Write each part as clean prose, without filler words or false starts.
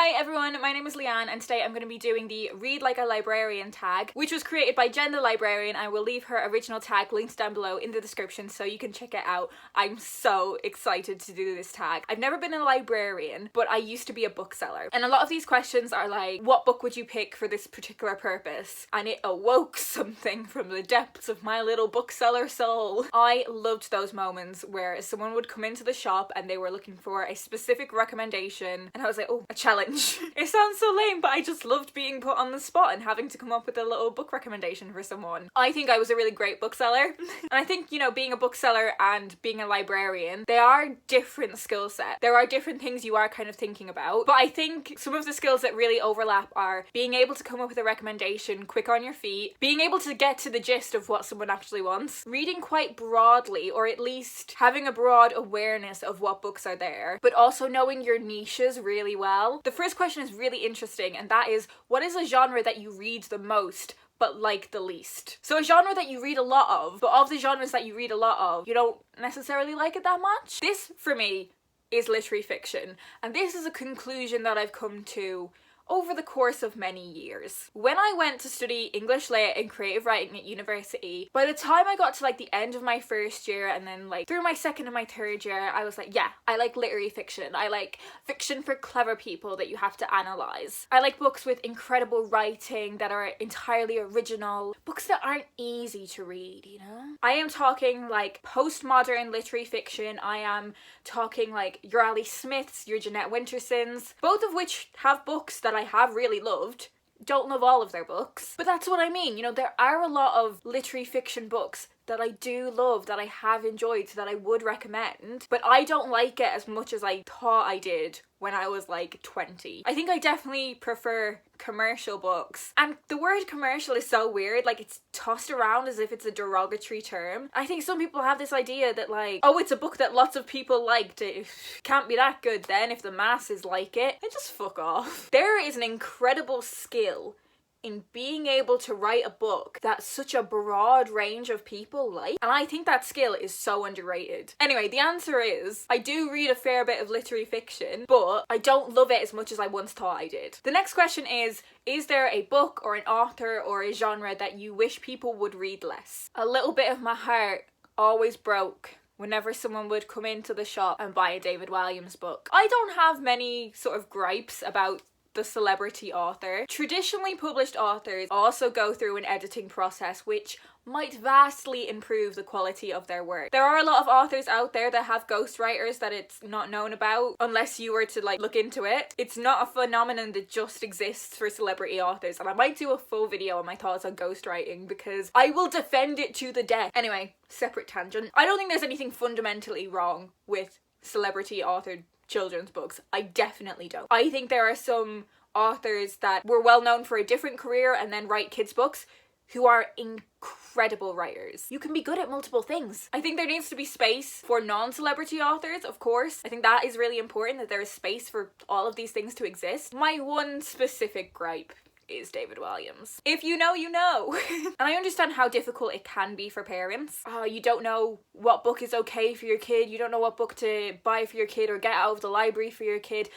Hi everyone, my name is Leanne and today I'm going to be doing the Read Like a Librarian tag, which was created by Jen the Librarian. I will leave her original tag linked down below in the description so you can check it out. I'm so excited to do this tag. I've never been a librarian, but I used to be a bookseller. And a lot of these questions are like, what book would you pick for this particular purpose? And it awoke something from the depths of my little bookseller soul. I loved those moments where someone would come into the shop and they were looking for a specific recommendation and I was like, oh, a challenge. It sounds so lame, but I just loved being put on the spot and having to come up with a little book recommendation for someone. I think I was a really great bookseller. And I think, you know, being a bookseller and being a librarian, they are different skill sets. There are different things you are kind of thinking about, but I think some of the skills that really overlap are being able to come up with a recommendation quick on your feet, being able to get to the gist of what someone actually wants, reading quite broadly, or at least having a broad awareness of what books are there, but also knowing your niches really well. The first question is really interesting, and that is, what is a genre that you read the most but like the least? So a genre that you read a lot of, but of the genres that you read a lot of, you don't necessarily like it that much? This, for me, is literary fiction, and this is a conclusion that I've come to over the course of many years. When I went to study English Lit and creative writing at university, by the time I got to like the end of my first year and then like through my second and my third year, I was like, yeah, I like literary fiction. I like fiction for clever people that you have to analyze. I like books with incredible writing that are entirely original, books that aren't easy to read, you know? I am talking like postmodern literary fiction. I am talking like your Ali Smiths, your Jeanette Wintersons, both of which have books that I have really loved. Don't love all of their books, but that's what I mean. You know, there are a lot of literary fiction books that I do love, that I have enjoyed, that I would recommend, but I don't like it as much as I thought I did when I was like 20. I think I definitely prefer commercial books. And the word commercial is so weird, like it's tossed around as if it's a derogatory term. I think some people have this idea that like, oh, it's a book that lots of people liked. It can't be that good then if the masses like it. And just fuck off. There is an incredible skill in being able to write a book that such a broad range of people like, and I think that skill is so underrated. Anyway, the answer is, I do read a fair bit of literary fiction, but I don't love it as much as I once thought I did. The next question is there a book or an author or a genre that you wish people would read less? A little bit of my heart always broke whenever someone would come into the shop and buy a David Walliams book. I don't have many sort of gripes about the celebrity author. Traditionally published authors also go through an editing process which might vastly improve the quality of their work. There are a lot of authors out there that have ghostwriters that it's not known about unless you were to like look into it. It's not a phenomenon that just exists for celebrity authors, and I might do a full video on my thoughts on ghostwriting because I will defend it to the death. Anyway, separate tangent. I don't think there's anything fundamentally wrong with celebrity authored children's books. I definitely don't. I think there are some authors that were well known for a different career and then write kids' books who are incredible writers. You can be good at multiple things. I think there needs to be space for non-celebrity authors, of course. I think that is really important, that there is space for all of these things to exist. My one specific gripe is David Walliams. If you know, you know. And I understand how difficult it can be for parents. You don't know what book is okay for your kid, you don't know what book to buy for your kid or get out of the library for your kid.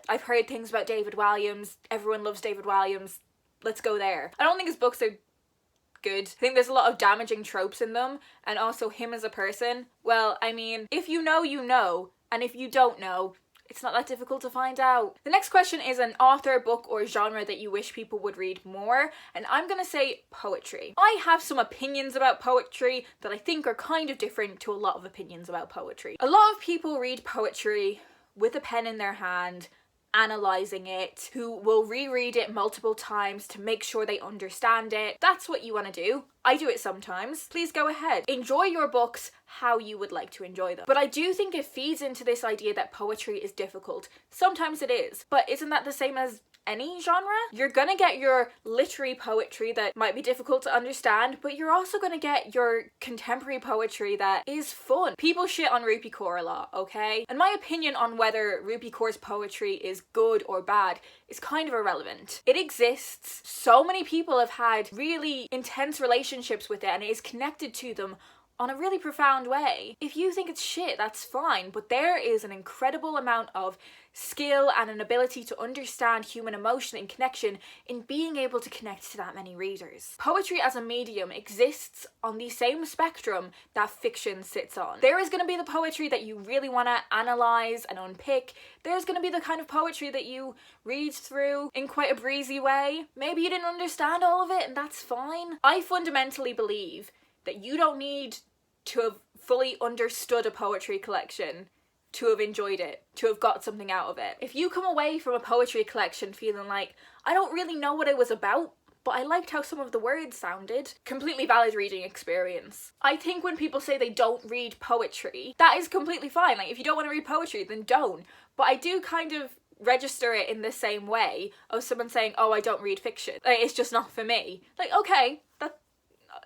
I've heard things about David Walliams, everyone loves David Walliams, let's go there. I don't think his books are good. I think there's a lot of damaging tropes in them, and also him as a person. Well, I mean, if you know, you know, and if you don't know, it's not that difficult to find out. The next question is an author, book, or genre that you wish people would read more, and I'm gonna say poetry. I have some opinions about poetry that I think are kind of different to a lot of opinions about poetry. A lot of people read poetry with a pen in their hand, analysing it, who will reread it multiple times to make sure they understand it. That's what you want to do. I do it sometimes. Please go ahead. Enjoy your books how you would like to enjoy them. But I do think it feeds into this idea that poetry is difficult. Sometimes it is, but isn't that the same as any genre? You're gonna get your literary poetry that might be difficult to understand, but you're also gonna get your contemporary poetry that is fun. People shit on Rupi Kaur a lot, okay? And my opinion on whether Rupi Kaur's poetry is good or bad is kind of irrelevant. It exists. So many people have had really intense relationships with it and it is connected to them on a really profound way. If you think it's shit, that's fine, but there is an incredible amount of skill and an ability to understand human emotion and connection in being able to connect to that many readers. Poetry as a medium exists on the same spectrum that fiction sits on. There is going to be the poetry that you really want to analyse and unpick. There's going to be the kind of poetry that you read through in quite a breezy way. Maybe you didn't understand all of it, and that's fine. I fundamentally believe that you don't need to have fully understood a poetry collection to have enjoyed it, to have got something out of it. If you come away from a poetry collection feeling like, I don't really know what it was about, but I liked how some of the words sounded, completely valid reading experience. I think when people say they don't read poetry, that is completely fine. Like, if you don't want to read poetry, then don't. But I do kind of register it in the same way of someone saying, oh, I don't read fiction. Like, it's just not for me. Like, okay,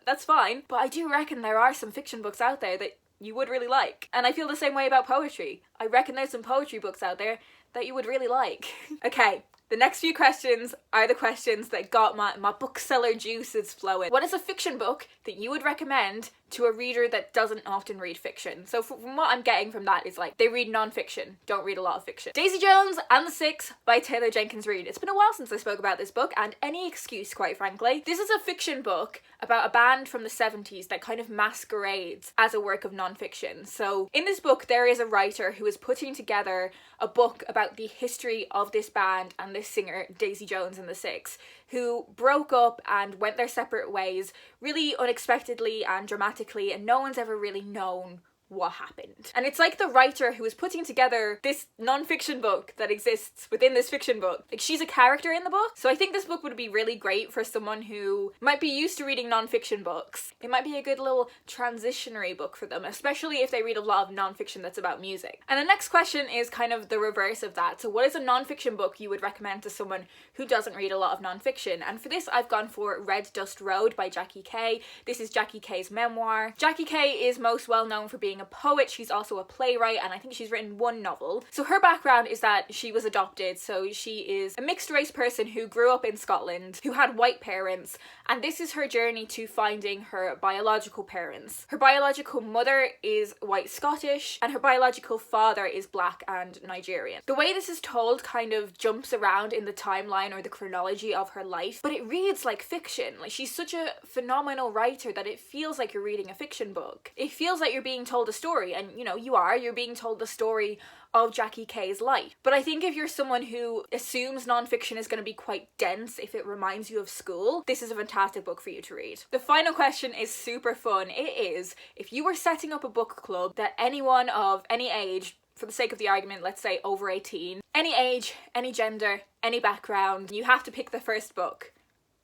that's fine. But I do reckon there are some fiction books out there that you would really like. And I feel the same way about poetry. I reckon there's some poetry books out there that you would really like. Okay, the next few questions are the questions that got my bookseller juices flowing. What is a fiction book that you would recommend to a reader that doesn't often read fiction? So from what I'm getting from that is like, they read non-fiction, don't read a lot of fiction. Daisy Jones and the Six by Taylor Jenkins Reid. It's been a while since I spoke about this book, and any excuse, quite frankly. This is a fiction book about a band from the 70s that kind of masquerades as a work of non-fiction. So in this book, there is a writer who is putting together a book about the history of this band and this singer, Daisy Jones and the Six, who broke up and went their separate ways really unexpectedly and dramatically, and no one's ever really known what happened. And it's like the writer who is putting together this non-fiction book that exists within this fiction book. Like, she's a character in the book. So I think this book would be really great for someone who might be used to reading non-fiction books. It might be a good little transitionary book for them, especially if they read a lot of non-fiction that's about music. And the next question is kind of the reverse of that. So what is a non-fiction book you would recommend to someone who doesn't read a lot of non-fiction? And for this, I've gone for Red Dust Road by Jackie Kay. This is Jackie Kay's memoir. Jackie Kay is most well known for being a poet. She's also a playwright, and I think she's written one novel. So her background is that she was adopted, so she is a mixed race person who grew up in Scotland, who had white parents, and this is her journey to finding her biological parents. Her biological mother is white Scottish, and her biological father is black and Nigerian. The way this is told kind of jumps around in the timeline or the chronology of her life, but it reads like fiction. Like, she's such a phenomenal writer that it feels like you're reading a fiction book. It feels like you're being told a story, and you know, you're being told the story of Jackie Kay's life. But I think if you're someone who assumes non-fiction is going to be quite dense if it reminds you of school, this is a fantastic book for you to read. The final question is super fun. It is, if you were setting up a book club that anyone of any age, for the sake of the argument, let's say over 18, any age, any gender, any background, you have to pick the first book.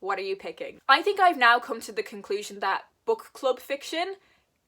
What are you picking? I think I've now come to the conclusion that book club fiction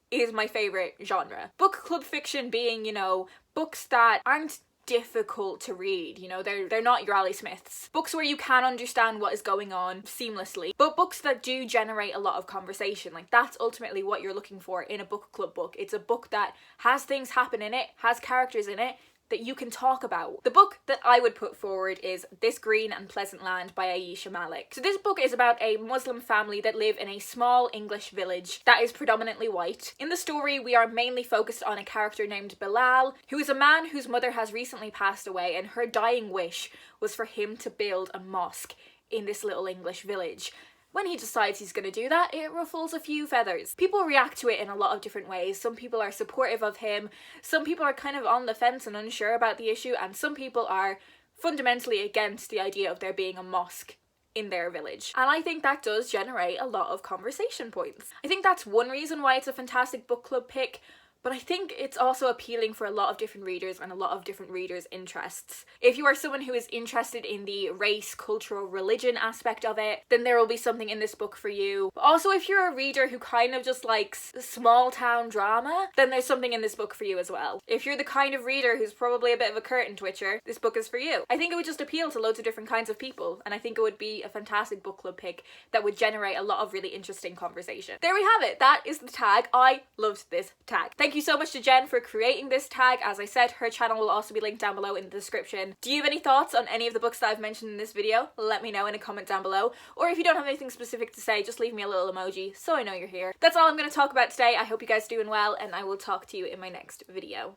is my favourite genre. Book club fiction being, you know, books that aren't difficult to read, you know, they're not your Ali Smiths. Books where you can understand what is going on seamlessly, but books that do generate a lot of conversation. Like, that's ultimately what you're looking for in a book club book. It's a book that has things happen in it, has characters in it, that you can talk about. The book that I would put forward is This Green and Pleasant Land by Aisha Malik. So this book is about a Muslim family that live in a small English village that is predominantly white. In the story, we are mainly focused on a character named Bilal, who is a man whose mother has recently passed away, and her dying wish was for him to build a mosque in this little English village. When he decides he's going to do that, it ruffles a few feathers. People react to it in a lot of different ways. Some people are supportive of him, some people are kind of on the fence and unsure about the issue, and some people are fundamentally against the idea of there being a mosque in their village. And I think that does generate a lot of conversation points. I think that's one reason why it's a fantastic book club pick, but I think it's also appealing for a lot of different readers and a lot of different readers' interests. If you are someone who is interested in the race, cultural, religion aspect of it, then there will be something in this book for you. But also, if you're a reader who kind of just likes small town drama, then there's something in this book for you as well. If you're the kind of reader who's probably a bit of a curtain twitcher, this book is for you. I think it would just appeal to loads of different kinds of people, and I think it would be a fantastic book club pick that would generate a lot of really interesting conversation. There we have it. That is the tag. I loved this tag. Thank you so much to Jen for creating this tag. As I said, her channel will also be linked down below in the description. Do you have any thoughts on any of the books that I've mentioned in this video? Let me know in a comment down below. Or if you don't have anything specific to say, just leave me a little emoji so I know you're here. That's all I'm going to talk about today. I hope you guys are doing well, and I will talk to you in my next video.